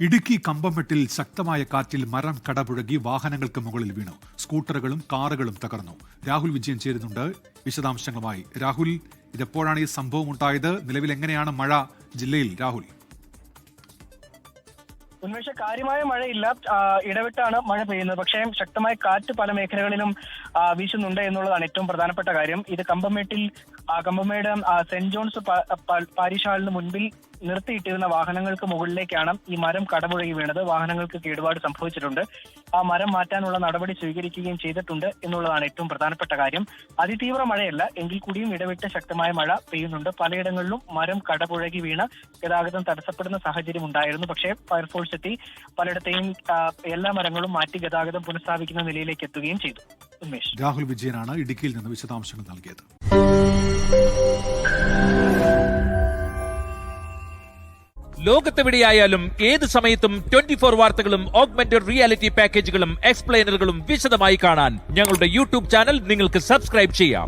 ഇടുക്കി കമ്പംമെട്ടിൽ ശക്തമായ കാറ്റിൽ മരം കടപുഴകി വാഹനങ്ങൾക്ക് മുകളിൽ വീണു. സ്കൂട്ടറുകളും കാറുകളും തകർന്നു. രാഹുൽ വിജയൻ ചേരുന്നുണ്ട് വിശദാംശങ്ങളുമായി. രാഹുൽ, ഇതെപ്പോഴാണ് ഈ സംഭവം ഉണ്ടായത്? നിലവിൽ എങ്ങനെയാണ് മഴ ജില്ലയിൽ? രാഹുൽ, ഉന്മേഷ, കാര്യമായ മഴയില്ല, ഇടവിട്ടാണ് മഴ പെയ്യുന്നത്. പക്ഷേ ശക്തമായ കാറ്റ് പല മേഖലകളിലും വീശുന്നുണ്ട് എന്നുള്ളതാണ് ഏറ്റവും പ്രധാനപ്പെട്ട കാര്യം. ഇത് കമ്പമേട് സെന്റ് ജോൺസ് പാരിഷ് ഹാളിന് മുൻപിൽ നിർത്തിയിട്ടിരുന്ന വാഹനങ്ങൾക്ക് മുകളിലേക്കാണ് ഈ മരം കടപുഴകി വീണത്. വാഹനങ്ങൾക്ക് കേടുപാട് സംഭവിച്ചിട്ടുണ്ട്. ആ മരം മാറ്റാനുള്ള നടപടി സ്വീകരിക്കുകയും ചെയ്തിട്ടുണ്ട് എന്നുള്ളതാണ് ഏറ്റവും പ്രധാനപ്പെട്ട കാര്യം. അതിതീവ്ര മഴയല്ല, എങ്കിൽ കൂടിയും ഇടവിട്ട് ശക്തമായ മഴ പെയ്യുന്നുണ്ട്. പലയിടങ്ങളിലും മരം കടപുഴകി വീണ് ഗതാഗതം തടസ്സപ്പെടുന്ന സാഹചര്യം ഉണ്ടായിരുന്നു. പക്ഷേ ഫയർഫോഴ്സ് എത്തി പലയിടത്തെയും എല്ലാ മരങ്ങളും മാറ്റി ഗതാഗതം പുനഃസ്ഥാപിക്കുന്ന നിലയിലേക്ക് എത്തുകയും ചെയ്തു. ഉന്മേഷ്, രാഹുൽ വിജയനാണ് ഇടുക്കിയിൽ നിന്ന് വിശദാംശങ്ങൾ നൽകിയത്. ലോകത്തെവിടെയായാലും ഏത് സമയത്തും 24 വാർത്തകളും ഓഗ്മെന്റഡ് റിയാലിറ്റി പാക്കേജുകളും എക്സ്പ്ലെയിനറുകളും വിശദമായി കാണാൻ ഞങ്ങളുടെ യൂട്യൂബ് ചാനൽ നിങ്ങൾക്ക് സബ്സ്ക്രൈബ് ചെയ്യാം.